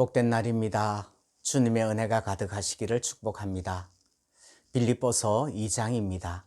축복된 날입니다. 주님의 은혜가 가득하시기를 축복합니다. 빌립보서 2장입니다.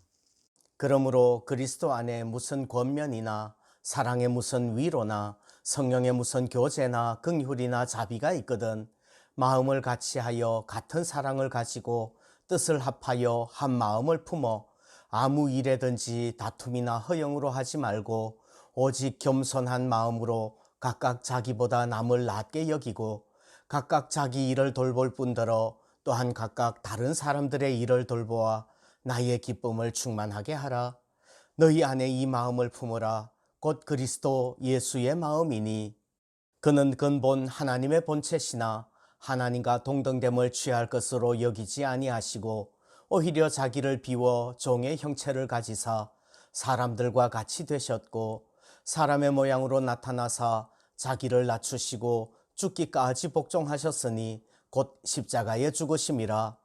그러므로 그리스도 안에 무슨 권면이나 사랑의 무슨 위로나 성령의 무슨 교제나 긍휼이나 자비가 있거든 마음을 같이하여 같은 사랑을 가지고 뜻을 합하여 한 마음을 품어 아무 일에든지 다툼이나 허영으로 하지 말고 오직 겸손한 마음으로 각각 자기보다 남을 낮게 여기고 각각 자기 일을 돌볼 뿐더러 또한 각각 다른 사람들의 일을 돌보아 나의 기쁨을 충만하게 하라. 너희 안에 이 마음을 품으라. 곧 그리스도 예수의 마음이니 그는 근본 하나님의 본체시나 하나님과 동등됨을 취할 것으로 여기지 아니하시고 오히려 자기를 비워 종의 형체를 가지사 사람들과 같이 되셨고 사람의 모양으로 나타나사 자기를 낮추시고 죽기까지 복종하셨으니 곧 십자가에 죽으심이라.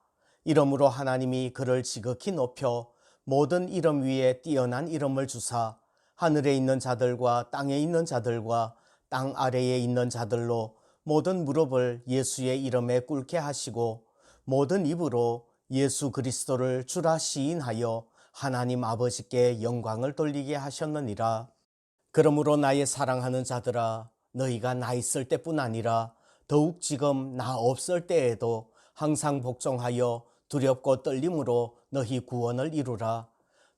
이러므로 하나님이 그를 지극히 높여 모든 이름 위에 뛰어난 이름을 주사 하늘에 있는 자들과 땅에 있는 자들과 땅 아래에 있는 자들로 모든 무릎을 예수의 이름에 꿇게 하시고 모든 입으로 예수 그리스도를 주라 시인하여 하나님 아버지께 영광을 돌리게 하셨느니라. 그러므로 나의 사랑하는 자들아, 너희가 나 있을 때뿐 아니라 더욱 지금 나 없을 때에도 항상 복종하여 두렵고 떨림으로 너희 구원을 이루라.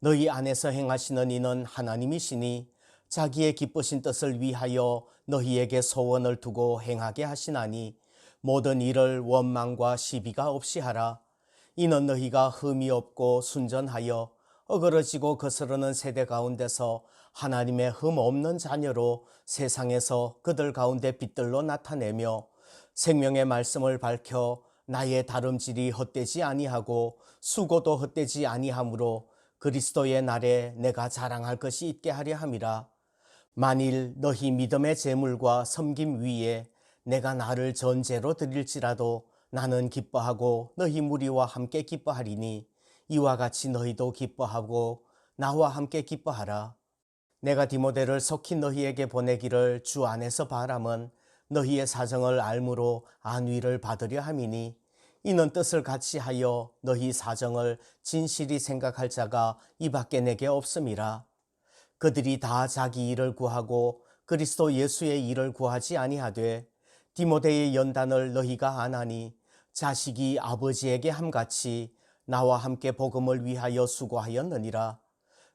너희 안에서 행하시는 이는 하나님이시니 자기의 기쁘신 뜻을 위하여 너희에게 소원을 두고 행하게 하시나니 모든 일을 원망과 시비가 없이 하라. 이는 너희가 흠이 없고 순전하여 어그러지고 거스르는 세대 가운데서 하나님의 흠 없는 자녀로 세상에서 그들 가운데 빛들로 나타내며 생명의 말씀을 밝혀 나의 다름질이 헛되지 아니하고 수고도 헛되지 아니하므로 그리스도의 날에 내가 자랑할 것이 있게 하려 함이라. 만일 너희 믿음의 제물과 섬김 위에 내가 나를 전제로 드릴지라도 나는 기뻐하고 너희 무리와 함께 기뻐하리니 이와 같이 너희도 기뻐하고 나와 함께 기뻐하라. 내가 디모데를 속히 너희에게 보내기를 주 안에서 바람은 너희의 사정을 알므로 안위를 받으려 함이니 이는 뜻을 같이 하여 너희 사정을 진실히 생각할 자가 이밖에 내게 없음이라. 그들이 다 자기 일을 구하고 그리스도 예수의 일을 구하지 아니하되 디모데의 연단을 너희가 아나니 자식이 아버지에게 함같이 나와 함께 복음을 위하여 수고하였느니라.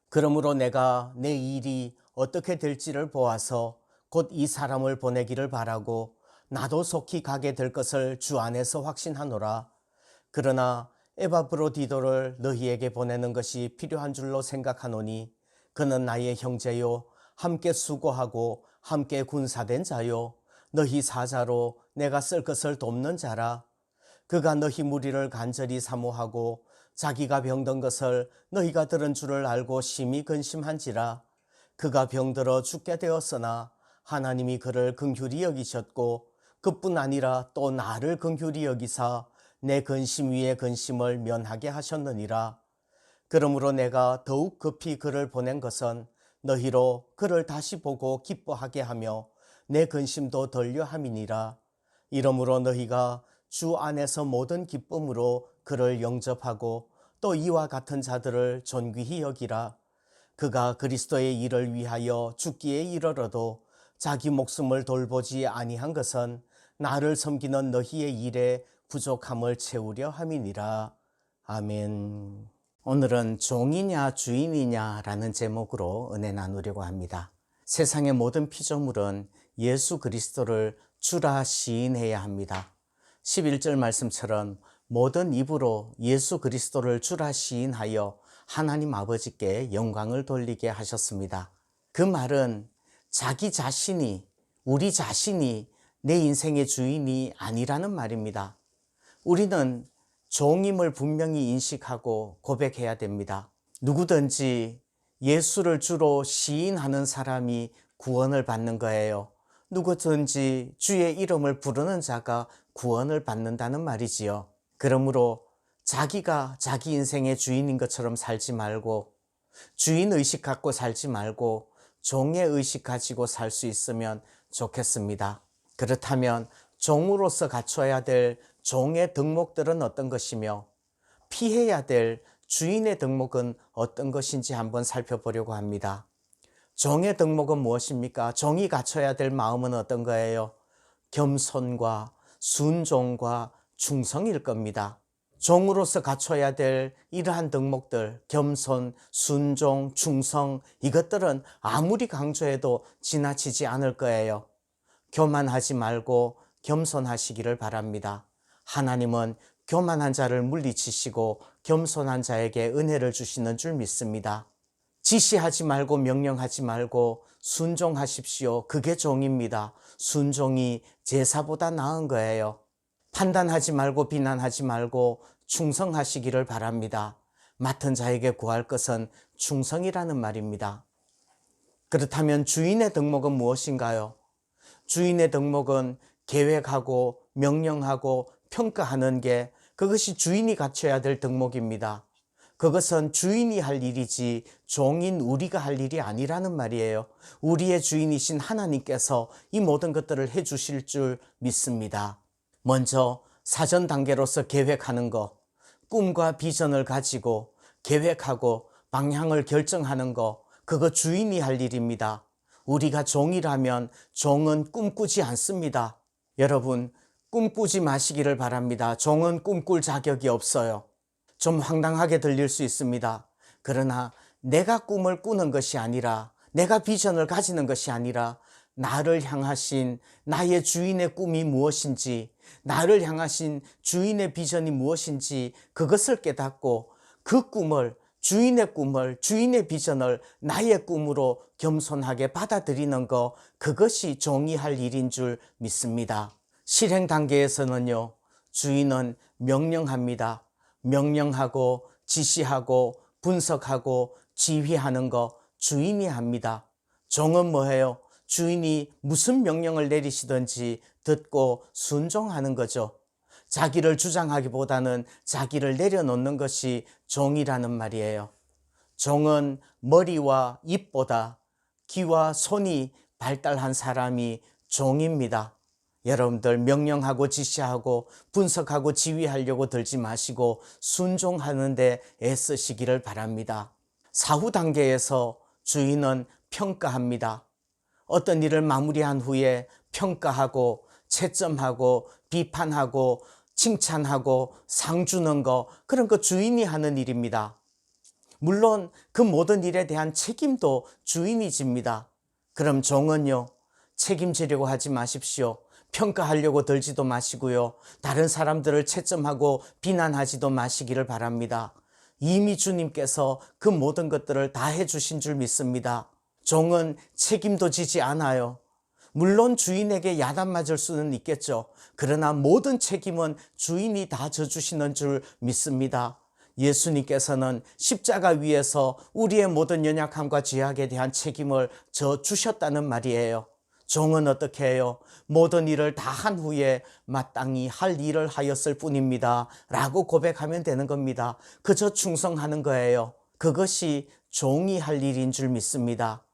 그러므로 내가 내 일이 어떻게 될지를 보아서 곧 이 사람을 보내기를 바라고 나도 속히 가게 될 것을 주 안에서 확신하노라. 그러나 에바브로디도를 너희에게 보내는 것이 필요한 줄로 생각하노니 그는 나의 형제요 함께 수고하고 함께 군사된 자요 너희 사자로 내가 쓸 것을 돕는 자라. 그가 너희 무리를 간절히 사모하고 자기가 병든 것을 너희가 들은 줄을 알고 심히 근심한지라. 그가 병들어 죽게 되었으나 하나님이 그를 긍휼히 여기셨고 그뿐 아니라 또 나를 긍휼히 여기사 내 근심 위에 근심을 면하게 하셨느니라. 그러므로 내가 더욱 급히 그를 보낸 것은 너희로 그를 다시 보고 기뻐하게 하며 내 근심도 덜려 함이니라. 이러므로 너희가 주 안에서 모든 기쁨으로 그를 영접하고 또 이와 같은 자들을 존귀히 여기라. 그가 그리스도의 일을 위하여 죽기에 이르러도 자기 목숨을 돌보지 아니한 것은 나를 섬기는 너희의 일에 부족함을 채우려 함이니라. 아멘. 오늘은 종이냐 주인이냐 라는 제목으로 은혜 나누려고 합니다. 세상의 모든 피조물은 예수 그리스도를 주라 시인해야 합니다. 11절 말씀처럼 모든 입으로 예수 그리스도를 주라 시인하여 하나님 아버지께 영광을 돌리게 하셨습니다. 그 말은 자기 자신이, 우리 자신이 내 인생의 주인이 아니라는 말입니다. 우리는 종임을 분명히 인식하고 고백해야 됩니다. 누구든지 예수를 주로 시인하는 사람이 구원을 받는 거예요. 누구든지 주의 이름을 부르는 자가 구원을 받는다는 말이지요. 그러므로 자기가 자기 인생의 주인인 것처럼 살지 말고 주인의식 갖고 살지 말고 종의 의식 가지고 살 수 있으면 좋겠습니다. 그렇다면 종으로서 갖춰야 될 종의 덕목들은 어떤 것이며 피해야 될 주인의 덕목은 어떤 것인지 한번 살펴보려고 합니다. 종의 덕목은 무엇입니까? 종이 갖춰야 될 마음은 어떤 거예요? 겸손과 순종과 충성일 겁니다. 종으로서 갖춰야 될 이러한 덕목들, 겸손, 순종, 충성, 이것들은 아무리 강조해도 지나치지 않을 거예요. 교만하지 말고 겸손하시기를 바랍니다. 하나님은 교만한 자를 물리치시고 겸손한 자에게 은혜를 주시는 줄 믿습니다. 지시하지 말고 명령하지 말고 순종하십시오. 그게 종입니다. 순종이 제사보다 나은 거예요. 판단하지 말고 비난하지 말고 충성하시기를 바랍니다. 맡은 자에게 구할 것은 충성이라는 말입니다. 그렇다면 주인의 덕목은 무엇인가요? 주인의 덕목은 계획하고 명령하고 평가하는 게 그것이 주인이 갖춰야 될 덕목입니다. 그것은 주인이 할 일이지 종인 우리가 할 일이 아니라는 말이에요. 우리의 주인이신 하나님께서 이 모든 것들을 해 주실 줄 믿습니다. 먼저 사전 단계로서 계획하는 것, 꿈과 비전을 가지고 계획하고 방향을 결정하는 것, 그거 주인이 할 일입니다. 우리가 종이라면 종은 꿈꾸지 않습니다. 여러분, 꿈꾸지 마시기를 바랍니다. 종은 꿈꿀 자격이 없어요. 좀 황당하게 들릴 수 있습니다. 그러나 내가 꿈을 꾸는 것이 아니라, 내가 비전을 가지는 것이 아니라 나를 향하신 나의 주인의 꿈이 무엇인지, 나를 향하신 주인의 비전이 무엇인지 그것을 깨닫고 그 꿈을, 주인의 꿈을, 주인의 비전을 나의 꿈으로 겸손하게 받아들이는 것, 그것이 종이 할 일인 줄 믿습니다. 실행 단계에서는요, 주인은 명령합니다. 명령하고 지시하고 분석하고 지휘하는 거 주인이 합니다. 종은 뭐예요? 주인이 무슨 명령을 내리시든지 듣고 순종하는 거죠. 자기를 주장하기보다는 자기를 내려놓는 것이 종이라는 말이에요. 종은 머리와 입보다 귀와 손이 발달한 사람이 종입니다. 여러분들 명령하고 지시하고 분석하고 지휘하려고 들지 마시고 순종하는 데 애쓰시기를 바랍니다. 사후 단계에서 주인은 평가합니다. 어떤 일을 마무리한 후에 평가하고 채점하고 비판하고 칭찬하고 상 주는 거, 그런 거 주인이 하는 일입니다. 물론 그 모든 일에 대한 책임도 주인이 집니다. 그럼 종은요, 책임지려고 하지 마십시오. 평가하려고 들지도 마시고요. 다른 사람들을 채점하고 비난하지도 마시기를 바랍니다. 이미 주님께서 그 모든 것들을 다 해주신 줄 믿습니다. 종은 책임도 지지 않아요. 물론 주인에게 야단 맞을 수는 있겠죠. 그러나 모든 책임은 주인이 다 져주시는 줄 믿습니다. 예수님께서는 십자가 위에서 우리의 모든 연약함과 죄악에 대한 책임을 져주셨다는 말이에요. 종은 어떻게 해요? 모든 일을 다 한 후에 마땅히 할 일을 하였을 뿐입니다 라고 고백하면 되는 겁니다. 그저 충성하는 거예요. 그것이 종이 할 일인 줄 믿습니다.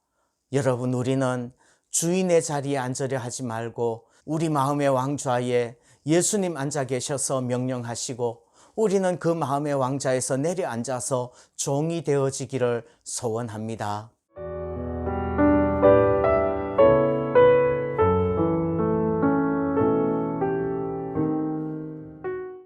여러분, 우리는 주인의 자리에 앉으려 하지 말고 우리 마음의 왕좌에 예수님 앉아 계셔서 명령하시고 우리는 그 마음의 왕좌에서 내려앉아서 종이 되어지기를 소원합니다.